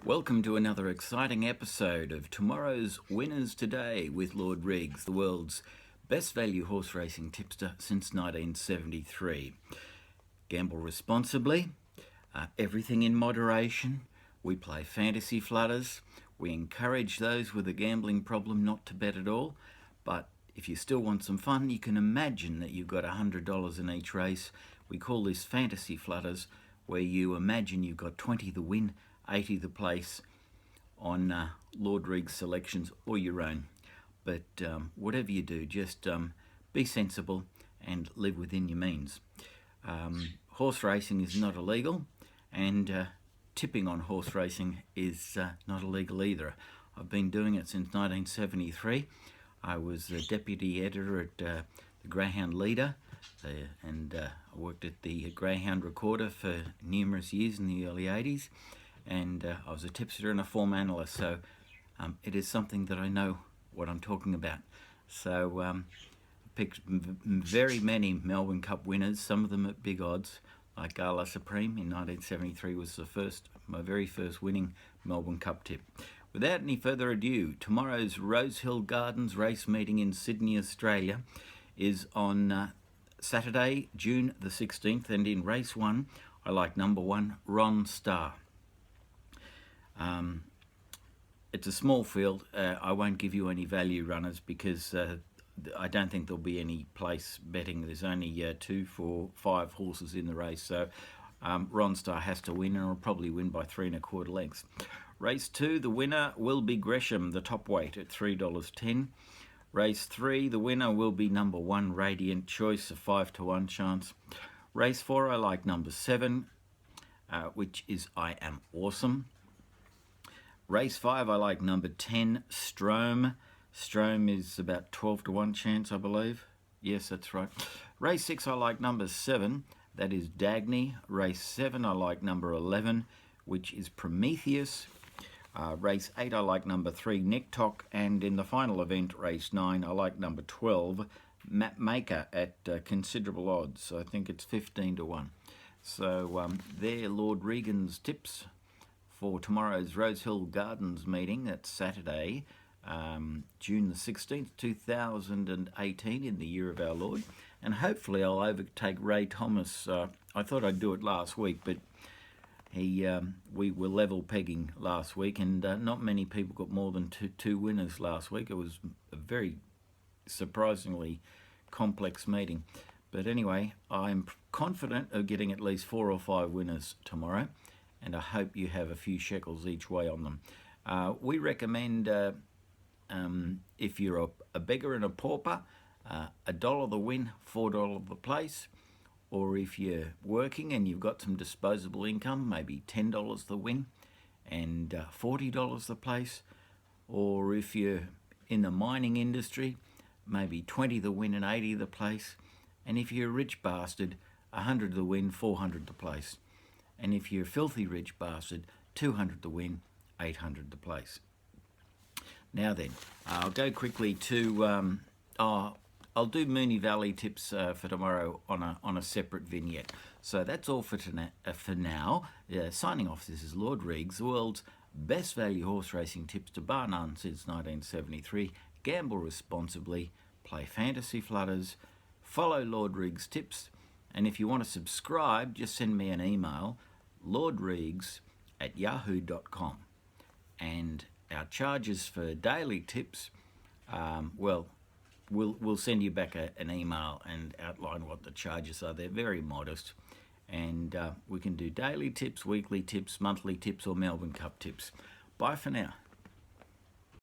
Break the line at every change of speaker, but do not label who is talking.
Welcome to another exciting episode of Tomorrow's Winners Today with Lord Reags, the world's best value horse racing tipster since 1973. Gamble responsibly, everything in moderation. We play fantasy flutters. We encourage those with a gambling problem not to bet at all, but if you still want some fun, you can imagine that you've got $100 in each race. We call this fantasy flutters, where you imagine you've got 20 the win, 80 the place on Lord Reags selections or your own. But whatever you do, just be sensible and live within your means. Horse racing is not illegal, and tipping on horse racing is not illegal either. I've been doing it since 1973. I was the deputy editor at the Greyhound Leader, and I worked at the Greyhound Recorder for numerous years in the early 80s, and I was a tipster and a form analyst, so it is something that I know what I'm talking about. So I picked very many Melbourne Cup winners, some of them at big odds, like Gala Supreme in 1973 was my very first winning Melbourne Cup tip. Without any further ado, tomorrow's Rosehill Gardens race meeting in Sydney, Australia is on Saturday, June the 16th, and in race 1, I like number 1, Ron Star. It's a small field. I won't give you any value runners because I don't think there'll be any place betting. There's only 2, 4, 5 horses in the race, so Ron Star has to win, and will probably win by 3 1/4 lengths. Race 2, the winner will be Gresham, the top weight, at $3.10. Race 3, the winner will be number 1, Radiant Choice, a 5 to 1 chance. Race 4, I like number 7, which is I Am Awesome. Race 5, I like number 10, Strome. Strome is about 12 to 1 chance, I believe. Yes, that's right. Race 6, I like number 7, that is Dagny. Race 7, I like number 11, which is Prometheus. Race 8, I like number 3, Nektok. And in the final event, race 9, I like number 12, Mapmaker, at considerable odds. I think it's 15 to 1. So they're Lord Regan's tips for tomorrow's Rosehill Gardens meeting. That's Saturday, June the 16th, 2018, in the year of our Lord. And hopefully I'll overtake Ray Thomas. I thought I'd do it last week, but we were level pegging last week, and not many people got more than two winners last week. It was a very surprisingly complex meeting. But anyway, I'm confident of getting at least 4 or 5 winners tomorrow, and I hope you have a few shekels each way on them. We recommend, if you're a beggar and a pauper, $1 the win, $4 the place. Or if you're working and you've got some disposable income, maybe $10 the win and $40 the place. Or if you're in the mining industry, maybe 20 the win and 80 the place. And if you're a rich bastard, 100 the win, 400 the place. And if you're a filthy rich bastard, 200 the win, 800 the place. Now then, I'll go quickly to I'll do Moonee Valley tips for tomorrow on a separate vignette. So that's all for now. Signing off, this is Lord Reags, the world's best value horse racing tipster, bar none, since 1973. Gamble responsibly, play fantasy flutters, follow Lord Reags tips, and if you want to subscribe, just send me an email, lordreags@yahoo.com. And our charges for daily tips, We'll send you back an email and outline what the charges are. They're very modest, and we can do daily tips, weekly tips, monthly tips, or Melbourne Cup tips. Bye for now.